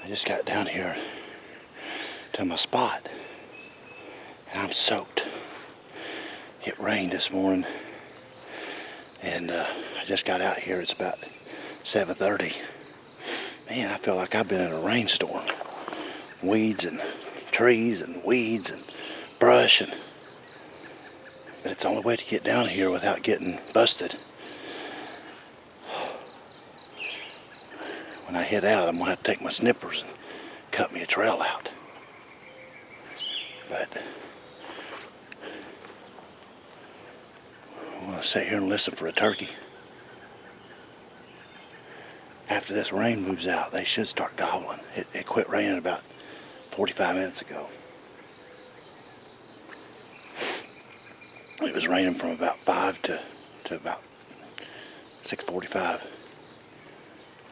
I just got down here to my spot and I'm soaked. It rained this morning and I just got out here. It's about 7:30. Man, I feel like I've been in a rainstorm. Weeds and trees and weeds and brush, but it's the only way to get down here without getting busted. When I head out, I'm gonna have to take my snippers and cut me a trail out. But I'm gonna sit here and listen for a turkey. After this rain moves out, they should start gobbling. It quit raining about 45 minutes ago. It was raining from about 5 to about 6:45.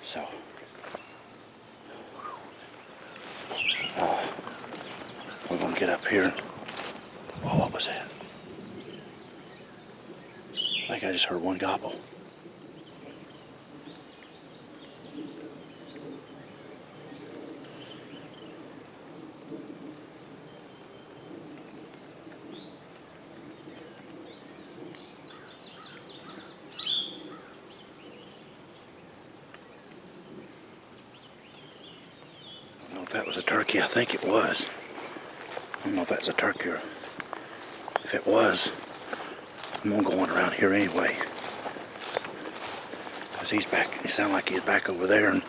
So we're gonna get up here. Oh, what was that? I think I just heard one gobble. I don't know if that was a turkey. I think it was. I don't know if that's a turkey or if it was. I'm gonna go on around here anyway. Because he's back. He sounds like he's back over there, and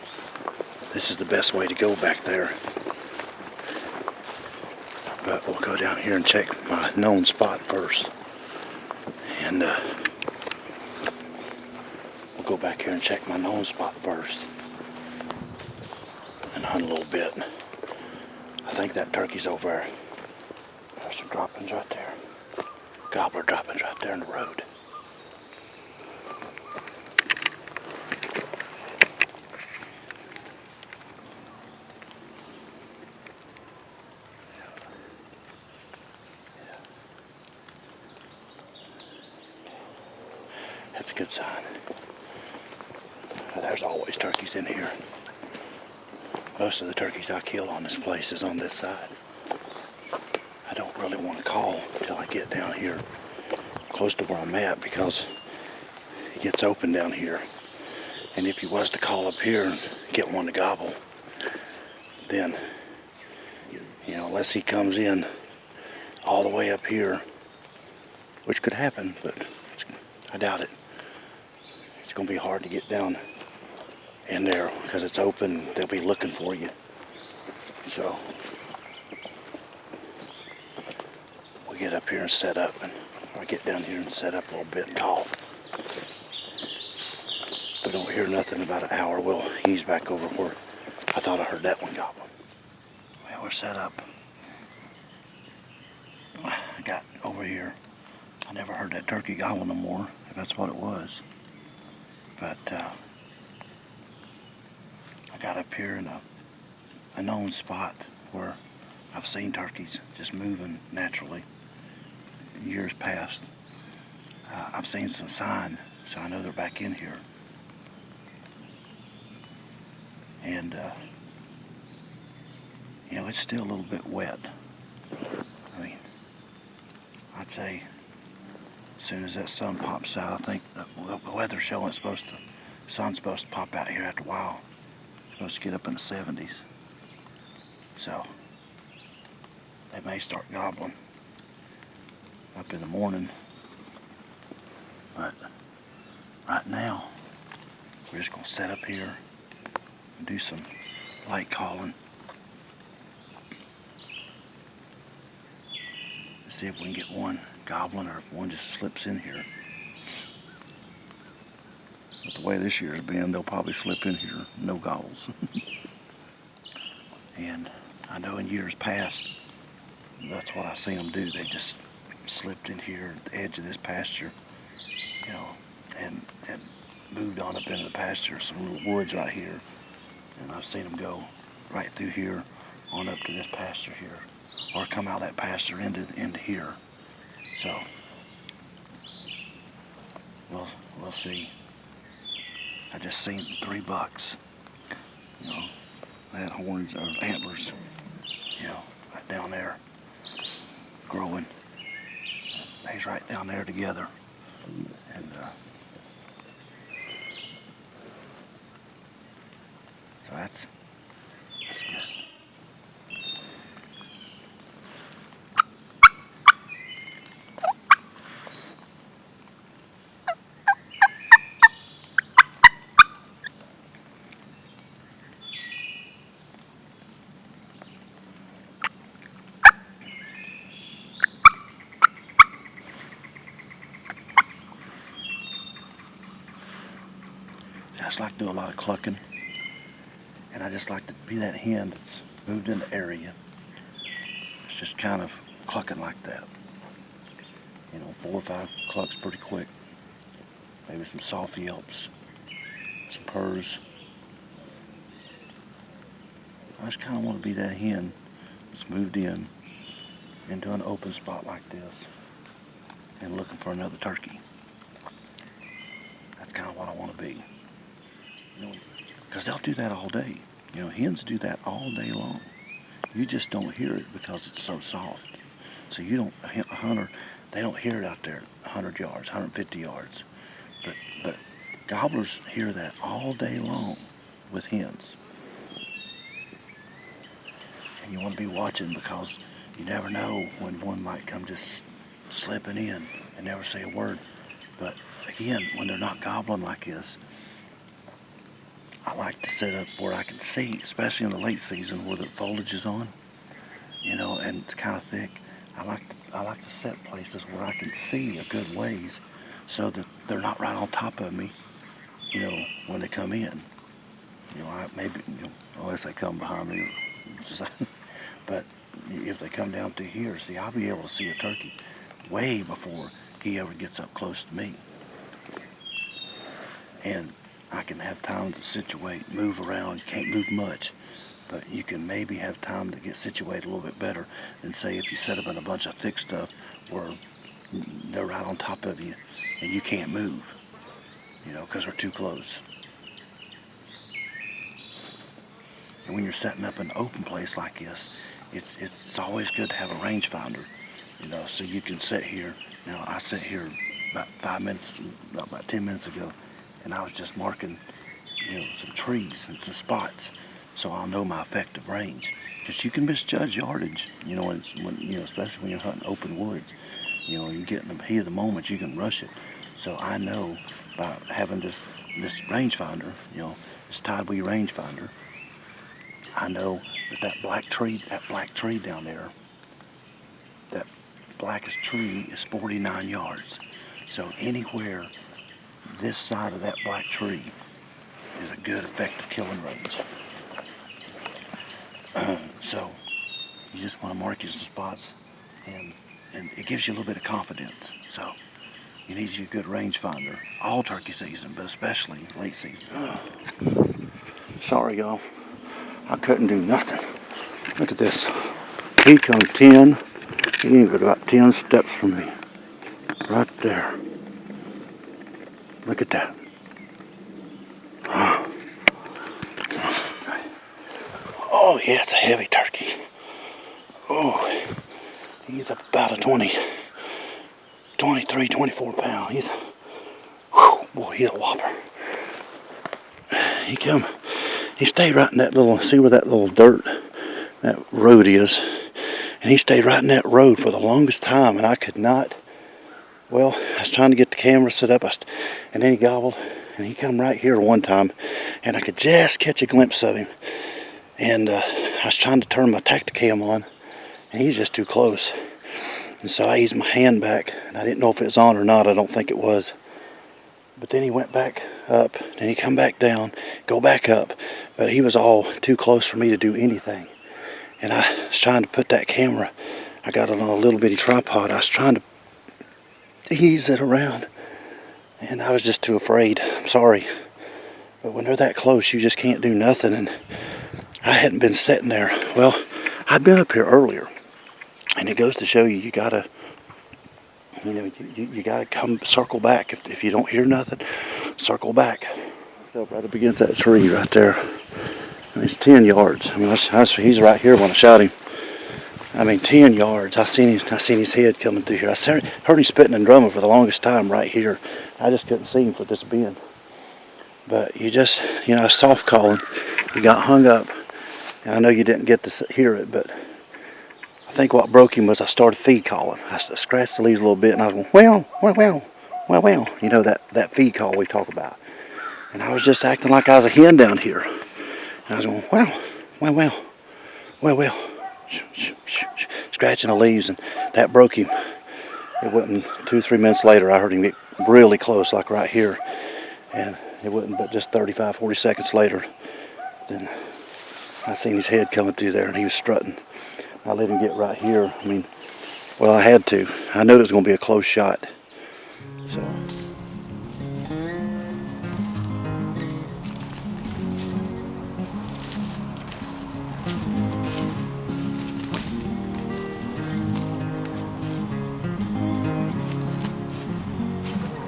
this is the best way to go back there. But we'll go down here and check my known spot first. And we'll go back here and check my known spot first. And hunt a little bit. I think that turkey's over there. There's some droppings right there. Gobbler droppings right there in the road. That's a good sign. There's always turkeys in here. Most of the turkeys I kill on this place is on this side. I don't really want to call until I get down here close to where I'm at, because it gets open down here. And if he was to call up here and get one to gobble, then, you know, unless he comes in all the way up here, which could happen, but I doubt it. It's going to be hard to get down in there because it's open. They'll be looking for you. So we'll get up here and set up, and I'll get down here and set up a little bit and call. If we don't hear nothing about an hour, we'll ease back over where I thought I heard that one gobbling. Well, we're set up. I got over here. I never heard that turkey gobble no more, if that's what it was. But I got up here in a known spot where I've seen turkeys just moving naturally in years past. I've seen some sign, so I know they're back in here. And you know, it's still a little bit wet. I mean, I'd say as soon as that sun pops out, I think the weather's showing the sun's supposed to pop out here after a while. It's supposed to get up in the 70s. So they may start gobbling up in the morning. But right now, we're just going to set up here and do some light calling. See if we can get one gobbling, or if one just slips in here. But the way this year's been, they'll probably slip in here, no gobbles. And I know in years past, that's what I seen them do. They just slipped in here at the edge of this pasture, you know, and moved on up into the pasture, some little woods right here. And I've seen them go right through here on up to this pasture here, or come out of that pasture into here. So we'll see. I just seen 3 bucks. You know, They had horns or antlers, you know, right down there, growing. They's right down there together, and so that's good. I just like to do a lot of clucking, and I just like to be that hen that's moved in the area. It's just kind of clucking like that. You know, 4 or 5 clucks pretty quick. Maybe some soft yelps, some purrs. I just kind of want to be that hen that's moved in into an open spot like this and looking for another turkey. That's kind of what I want to be. You know, because they'll do that all day. You know, hens do that all day long. You just don't hear it because it's so soft. So you don't, a hunter, they don't hear it out there 100 yards, 150 yards. But gobblers hear that all day long with hens. And you want to be watching because you never know when one might come just slipping in and never say a word. But again, when they're not gobbling like this, I like to set up where I can see, especially in the late season where the foliage is on, you know, and it's kind of thick. I like to set places where I can see a good ways so that they're not right on top of me, you know, when they come in. You know, maybe, you know, unless they come behind me, but if they come down through here, see, I'll be able to see a turkey way before he ever gets up close to me. And I can have time to situate, move around. You can't move much, but you can maybe have time to get situated a little bit better than, say, if you set up in a bunch of thick stuff where they're right on top of you and you can't move, you know, because they're too close. And when you're setting up an open place like this, it's always good to have a rangefinder, you know, so you can sit here. Now, I sat here about 10 minutes ago, and I was just marking, you know, some trees and some spots, so I'll know my effective range. Because you can misjudge yardage, you know, you know, especially when you're hunting open woods. You know, you get in the heat of the moment, you can rush it. So I know by having this rangefinder, you know, this Tidewe rangefinder, I know that black tree down there, that blackest tree is 49 yards. So anywhere this side of that black tree is a good effective killing range. So you just want to mark your spots, and it gives you a little bit of confidence. So you need you a good rangefinder all turkey season, but especially late season. Sorry, y'all. I couldn't do nothing. Look at this. He comes 10. He ain't but about 10 steps from me. Right there. Look at that. Oh yeah, it's a heavy turkey. Oh, he's about a 23, 24 pound. He's a whopper. He stayed right in that little, see where that little dirt, that road is, and he stayed right in that road for the longest time, and I could not, well, I was trying to get the camera set up, and then he gobbled, and he come right here one time, and I could just catch a glimpse of him, and I was trying to turn my Tacticam on, and he's just too close, and so I eased my hand back, and I didn't know if it was on or not. I don't think it was. But then he went back up, then he come back down, go back up. But he was all too close for me to do anything. And I was trying to put that camera, I got it on a little bitty tripod. I was trying to ease it around, and I was just too afraid. I'm sorry. But when they're that close, you just can't do nothing. And I hadn't been sitting there. Well, I'd been up here earlier. And it goes to show you, you gotta, you know, you gotta come circle back. If you don't hear nothing, circle back. So right up against that tree right there. He's 10 yards. I mean, he's right here when I shot him. I mean, 10 yards. I seen his head coming through here. I heard him spitting and drumming for the longest time right here. I just couldn't see him for this bend. But you just, you know, soft calling. He got hung up. And I know you didn't get to hear it, but I think what broke him was I started feed calling. I scratched the leaves a little bit, and I was going, well, well, well, well, well. You know, that feed call we talk about. And I was just acting like I was a hen down here. And I was going, well, well, well, well, well. Scratching the leaves, and that broke him. It wasn't 2-3 minutes later I heard him get really close, like right here, and it wasn't but just 35-40 seconds later then I seen his head coming through there, and he was strutting. I let him get right here. I mean, well, I had to. I knew it was going to be a close shot. So.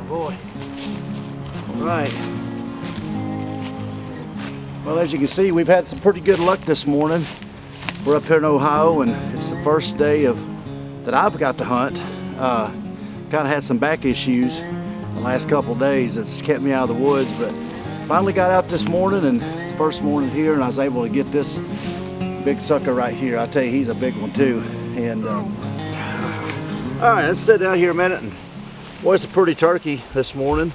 Boy. All right. Well, as you can see, we've had some pretty good luck this morning. We're up here in Ohio, and it's the first day that I've got to hunt. Kind of had some back issues the last couple of days that's kept me out of the woods, but finally got out this morning, and first morning here, and I was able to get this big sucker right here. I tell you, he's a big one too. And all right, let's sit down here a minute. And boy, it's a pretty turkey this morning.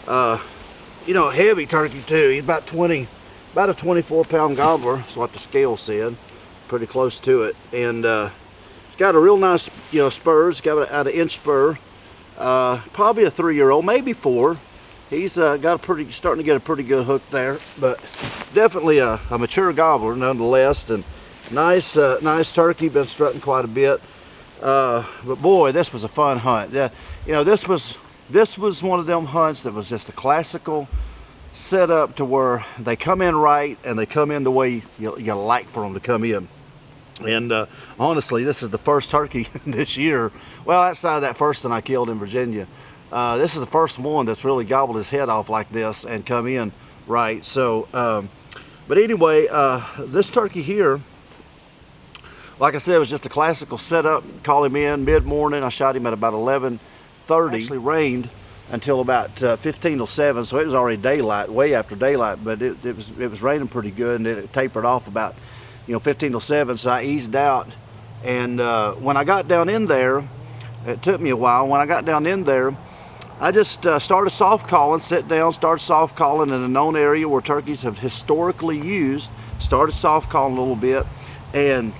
You know, a heavy turkey too. He's about a 24-pound gobbler. That's what the scale said. Pretty close to it, and it's got a real nice, you know, spurs. It's got about an inch spur. Probably a 3-year-old, maybe 4. He's starting to get a pretty good hook there, but definitely a mature gobbler nonetheless. And nice turkey. Been strutting quite a bit. But boy, this was a fun hunt. Yeah, you know, this was one of them hunts that was just a classical setup to where they come in right and they come in the way you like for them to come in. And honestly, this is the first turkey this year. Well, outside of that first one I killed in Virginia, this is the first one that's really gobbled his head off like this and come in right. So, but anyway, this turkey here, like I said, it was just a classical setup. Call him in mid-morning. I shot him at about 11:30. Actually rained until about 15 till 7, so it was already daylight, way after daylight, but it was raining pretty good, and then it tapered off about, you know, 15 till 7, so I eased out. And when I got down in there, it took me a while. When I got down in there, I just started soft calling, sit down, started soft calling in a known area where turkeys have historically used, started soft calling a little bit, and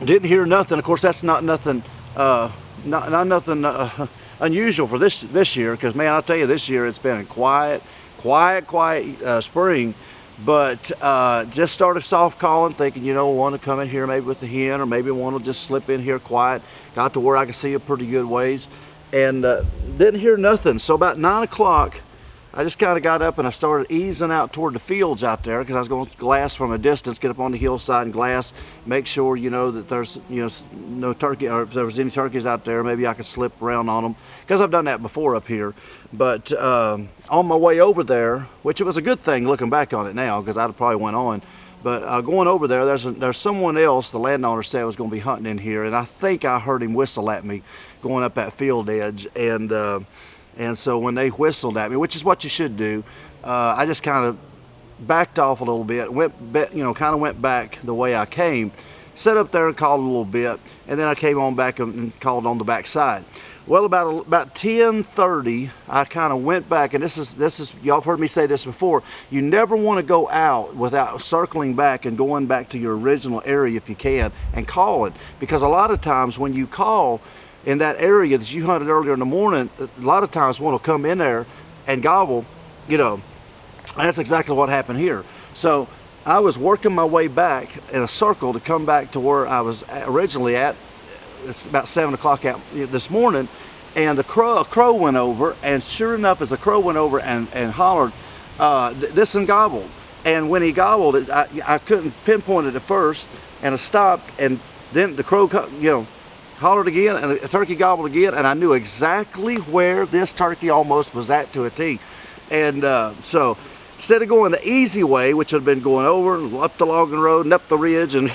didn't hear nothing. Of course, that's not nothing, not nothing unusual for this year, because man, I'll tell you, this year it's been a quiet spring. But just started soft calling, thinking, you know, want to come in here maybe with the hen, or maybe want to just slip in here quiet. Got to where I could see it pretty good ways, and didn't hear nothing. So about 9 o'clock, I just kind of got up and I started easing out toward the fields out there, because I was going to glass from a distance, get up on the hillside and glass, make sure, you know, that there's, you know, no turkey, or if there was any turkeys out there, maybe I could slip around on them, because I've done that before up here. But on my way over there, which it was a good thing looking back on it now, because I'd probably went on, but going over there, there's someone else, the landowner said, was going to be hunting in here, and I think I heard him whistle at me going up that field edge. And so when they whistled at me, which is what you should do, I just kind of backed off a little bit, kind of went back the way I came, sat up there and called a little bit, and then I came on back and called on the back side. Well, about 10:30, I kind of went back, and this is y'all have heard me say this before. You never want to go out without circling back and going back to your original area if you can, and calling, because a lot of times when you call in that area that you hunted earlier in the morning, a lot of times one will come in there and gobble, you know, and that's exactly what happened here. So I was working my way back in a circle to come back to where I was originally at. It's about 7 o'clock this morning, and a crow went over, and sure enough, as the crow went over and hollered, this one gobbled. And when he gobbled, I couldn't pinpoint it at first, and I stopped, and then the crow, you know, hollered again, and the turkey gobbled again, and I knew exactly where this turkey almost was at to a T. And so instead of going the easy way, which would have been going over and up the logging road and up the ridge and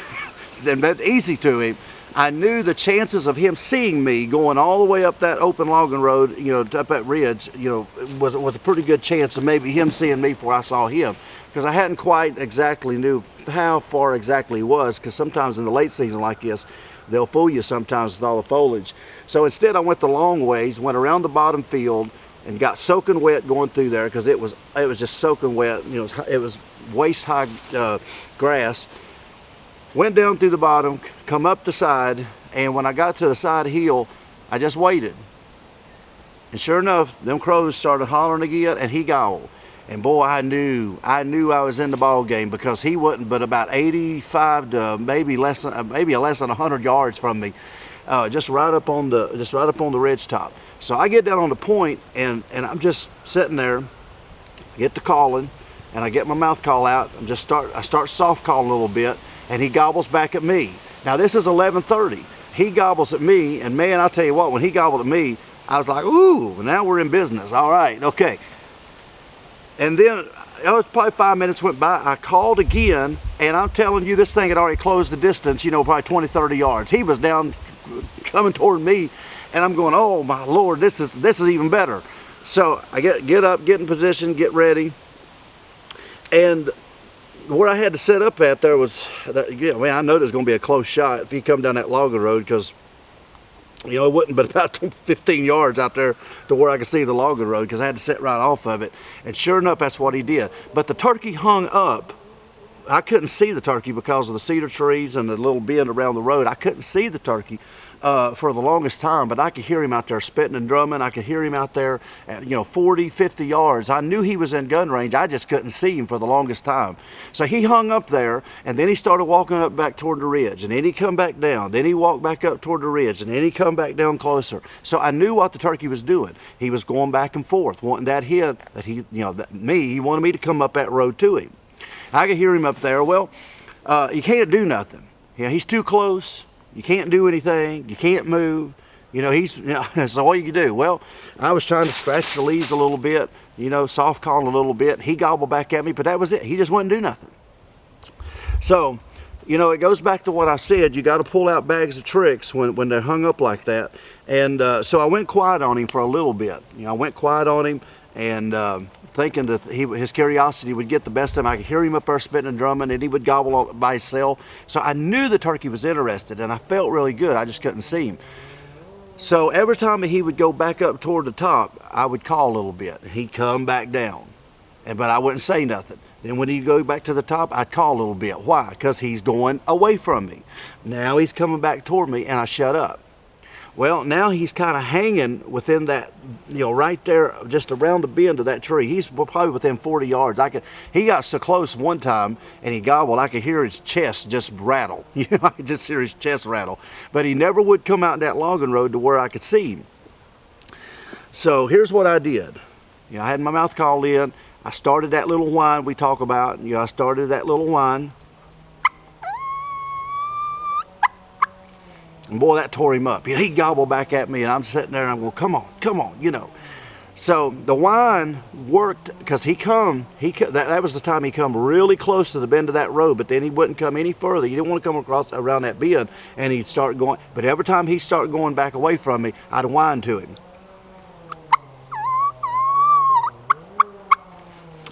then that easy to him, I knew the chances of him seeing me going all the way up that open logging road, you know, up that ridge, you know, was a pretty good chance of maybe him seeing me before I saw him, because I hadn't quite exactly knew how far exactly he was, because sometimes in the late season like this, they'll fool you sometimes with all the foliage. So instead I went the long ways, went around the bottom field and got soaking wet going through there, because it was just soaking wet. You know, it was waist high grass. Went down through the bottom, come up the side, and when I got to the side hill, I just waited. And sure enough, them crows started hollering again, and he gobbled. And boy, I knew I was in the ball game, because he wasn't but about 85 to maybe less than 100 yards from me, just right up on the ridge top. So I get down on the point, and I'm just sitting there, get to calling, and I get my mouth call out. I start soft calling a little bit, and he gobbles back at me. Now this is 11:30. He gobbles at me, and man, I'll tell you what, when he gobbled at me, I was like, ooh, now we're in business. All right, okay. And then it was probably 5 minutes went by. I called again, and I'm telling you, this thing had already closed the distance, you know, probably 20, 30 yards. He was down coming toward me, and I'm going, oh my Lord, this is even better. So I get up, get in position, get ready, and where I had to set up at there was, yeah, man, I know there's going to be a close shot if he come down that logging road, because, you know, it wasn't but about 15 yards out there to where I could see the logging road, because I had to set right off of it. And sure enough, that's what he did. But the turkey hung up. I couldn't see the turkey because of the cedar trees and the little bend around the road. I couldn't see the turkey for the longest time, but I could hear him out there spitting and drumming. I could hear him out there at, you know, 40, 50 yards. I knew he was in gun range. I just couldn't see him for the longest time. So he hung up there, and then he started walking up back toward the ridge, and then he come back down. Then he walked back up toward the ridge, and then he come back down closer. So I knew what the turkey was doing. He was going back and forth, wanting that hit that he, you know, he wanted me to come up that road to him. I could hear him up there. Well, you can't do nothing. Yeah, he's too close. You can't do anything. You can't move. You know, that's all you can do. Well, I was trying to scratch the leaves a little bit, you know, soft calling a little bit. He gobbled back at me, but that was it. He just wouldn't do nothing. So, you know, it goes back to what I said. You got to pull out bags of tricks when they're hung up like that. And so I went quiet on him for a little bit. You know, I went quiet on him, and thinking that his curiosity would get the best of him. I could hear him up there spitting and drumming, and he would gobble all by himself. So I knew the turkey was interested, and I felt really good. I just couldn't see him. So every time he would go back up toward the top, I would call a little bit. He'd come back down, but I wouldn't say nothing. Then when he'd go back to the top, I'd call a little bit. Why? Because he's going away from me. Now he's coming back toward me, and I shut up. Well, now he's kind of hanging within that, you know, right there, just around the bend of that tree. He's probably within 40 yards. He got so close one time, and he gobbled. I could hear his chest just rattle. You know, I could just hear his chest rattle. But he never would come out that logging road to where I could see him. So here's what I did. You know, I had my mouth called in. I started that little whine we talk about. You know, I started that little whine. And boy, that tore him up. He gobbled back at me, and I'm sitting there, and I'm going, come on, you know. So the whine worked, because that was the time he come really close to the bend of that road, but then he wouldn't come any further. He didn't want to come across around that bend, and he'd start going. But every time he started going back away from me, I'd whine to him.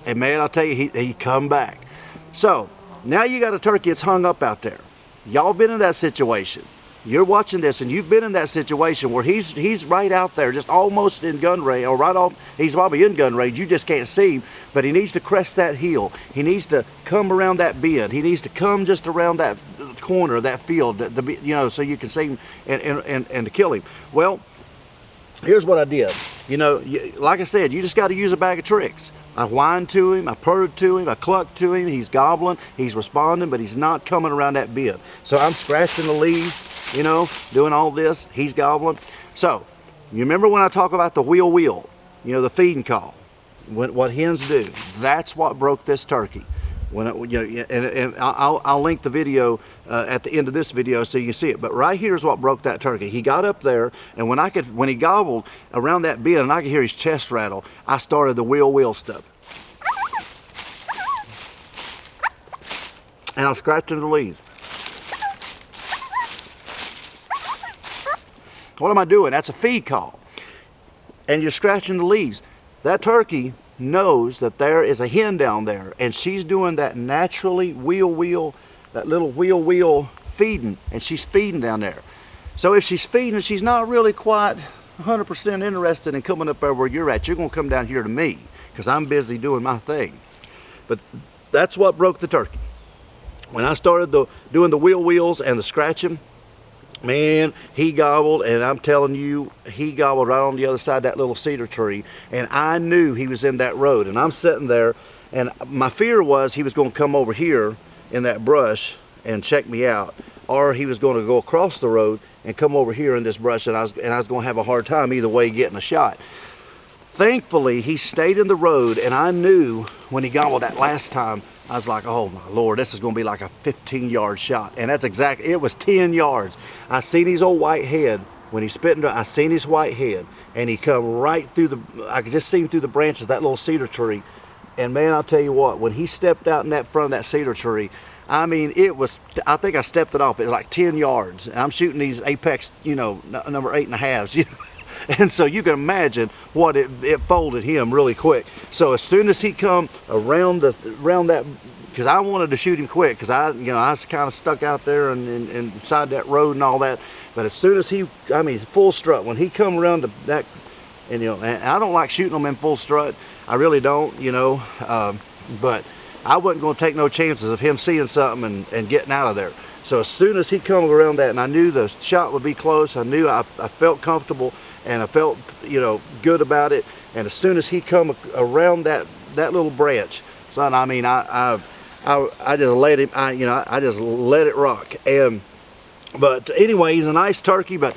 And man, I'll tell you, he'd come back. So now you got a turkey that's hung up out there. Y'all been in that situation. You're watching this, and you've been in that situation where he's right out there, just almost in gun range, or right off. He's probably in gun range. You just can't see him, but he needs to crest that hill. He needs to come around that bend. He needs to come just around that corner of that field, you know, so you can see him and to kill him. Well, here's what I did. You know, like I said, you just got to use a bag of tricks. I whined to him, I purred to him, I clucked to him. He's gobbling, he's responding, but he's not coming around that bend. So I'm scratching the leaves, you know, doing all this. He's gobbling. So you remember when I talk about the wheel, you know, the feeding call, what hens do. That's what broke this turkey. I'll link the video at the end of this video so you can see it. But right here is what broke that turkey. He got up there, and when he gobbled around that bend, and I could hear his chest rattle, I started the wheel stuff. and I'm scratching the leaves. What am I doing? That's a feed call. And you're scratching the leaves. That turkey knows that there is a hen down there, and she's doing that naturally that little wheel feeding, and she's feeding down there. So if she's feeding, she's not really quite 100% interested in coming up there where you're at. You're going to come down here to me because I'm busy doing my thing. But that's what broke the turkey. When I started doing the wheels and the scratching, man, he gobbled, and I'm telling you, he gobbled right on the other side of that little cedar tree, and I knew he was in that road. And I'm sitting there, and my fear was he was going to come over here in that brush and check me out, or he was going to go across the road and come over here in this brush, and I was going to have a hard time either way getting a shot. Thankfully, he stayed in the road, and I knew when he gobbled that last time, I was like, oh my Lord, this is going to be like a 15-yard shot. And that's exactly, it was 10 yards. I seen his old white head. When he spit into, I seen his white head. And he come right through I could just see him through the branches of that little cedar tree. And man, I'll tell you what, when he stepped out in that front of that cedar tree, I mean, it was, I think I stepped it off. It was like 10 yards. And I'm shooting these Apex, you know, number 8.5s, you know. And so you can imagine what it folded him really quick. So as soon as he come around that, because I wanted to shoot him quick, because I was kind of stuck out there and inside that road and all that. But as soon as full strut, when he come around that, and and I don't like shooting them in full strut. I really don't, but I wasn't going to take no chances of him seeing something and getting out of there. So as soon as he come around that, and I knew the shot would be close, I knew I felt comfortable. And I felt, good about it. And as soon as he come around that little branch, son, I mean, I just let him, I just let it rock. But anyway, he's a nice turkey. But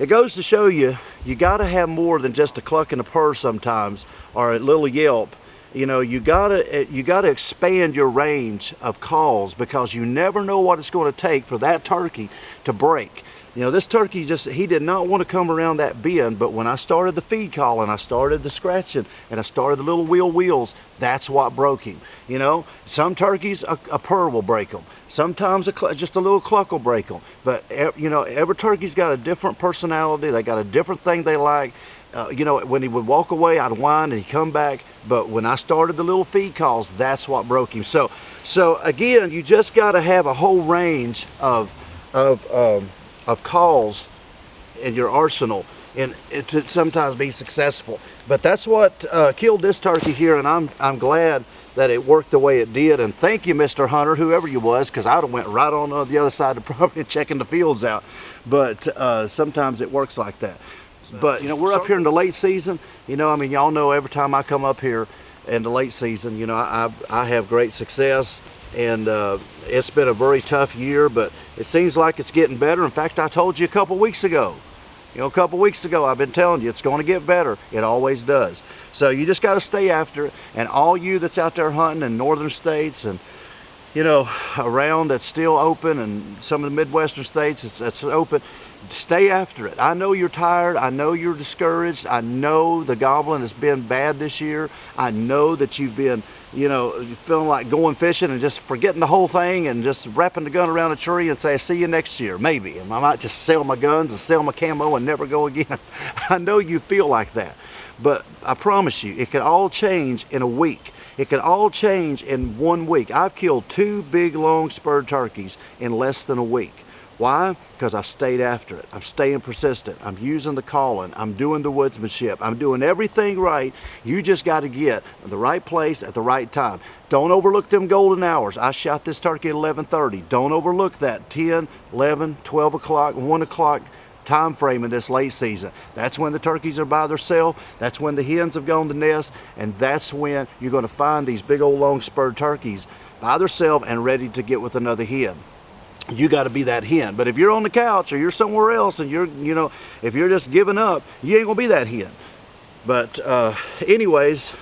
it goes to show you, you got to have more than just a cluck and a purr sometimes, or a little yelp. You gotta expand your range of calls, because you never know what it's going to take for that turkey to break. This turkey he did not want to come around that bend, but when I started the feed call and I started the scratching and I started the little wheels, that's what broke him. Some turkeys, a purr will break them. Sometimes just a little cluck will break them. But, every turkey's got a different personality. They got a different thing they like. When he would walk away, I'd whine and he'd come back. But when I started the little feed calls, that's what broke him. So again, you just got to have a whole range of calls in your arsenal and to sometimes be successful. But that's what killed this turkey here, and I'm glad that it worked the way it did. And thank you, Mr. Hunter, whoever you was, because I'd have went right on the other side of the property checking the fields out. But sometimes it works like that. But we're up here in the late season. Y'all know every time I come up here in the late season, I have great success. And it's been a very tough year, but it seems like it's getting better. In fact, I told you a couple weeks ago, I've been telling you it's going to get better. It always does. So you just got to stay after it. And all you that's out there hunting in northern states and, around that's still open, and some of the Midwestern states that's open, stay after it. I know you're tired. I know you're discouraged. I know the gobbling has been bad this year. I know that you've been, feeling like going fishing and just forgetting the whole thing and just wrapping the gun around a tree and say, see you next year, maybe. And I might just sell my guns and sell my camo and never go again. I know you feel like that. But I promise you, it could all change in a week. It could all change in 1 week. I've killed 2 big, long spurred turkeys in less than a week. Why? Because I've stayed after it. I'm staying persistent. I'm using the calling. I'm doing the woodsmanship. I'm doing everything right. You just got to get in the right place at the right time. Don't overlook them golden hours. I shot this turkey at 11:30. Don't overlook that 10, 11, 12 o'clock, 1 o'clock time frame in this late season. That's when the turkeys are by themselves. That's when the hens have gone to nest. And that's when you're going to find these big old long spurred turkeys by themselves and ready to get with another hen. You got to be that hen. But if you're on the couch or you're somewhere else and if you're just giving up, you ain't gonna be that hen. But anyways,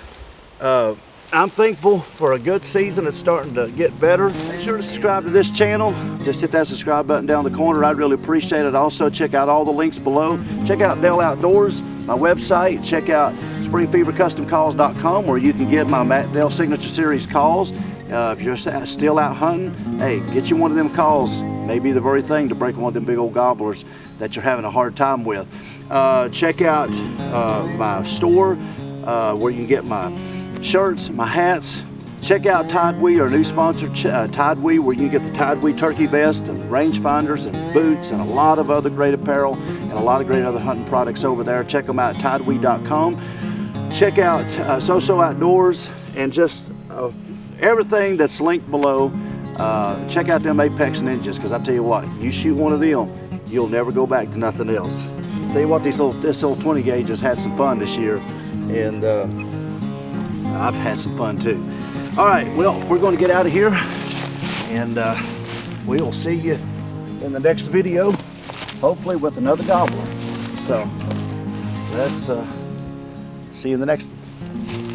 I'm thankful for a good season. It's starting to get better. Make sure to subscribe to this channel. Just hit that subscribe button down the corner. I'd really appreciate it. Also, check out all the links below. Check out Dell Outdoors, my website. Check out springfevercustomcalls.com, where you can get my Matt Dell Signature Series calls. If you're still out hunting, hey, get you one of them calls. Maybe the very thing to break one of them big old gobblers that you're having a hard time with. Check out my store where you can get my shirts, my hats. Check out Tidewe, our new sponsor, Tidewe, where you can get the Tidewe turkey vest and rangefinders and boots and a lot of other great apparel and a lot of great other hunting products over there. Check them out at tidewe.com. Check out So Outdoors and just everything that's linked below. Check out them Apex Ninjas, because I tell you what, you shoot one of them, you'll never go back to nothing else. Tell you what, this little 20 gauge has had some fun this year, and I've had some fun too. All right, well, we're going to get out of here, and we will see you in the next video, hopefully with another gobbler. So let's see you in the next one.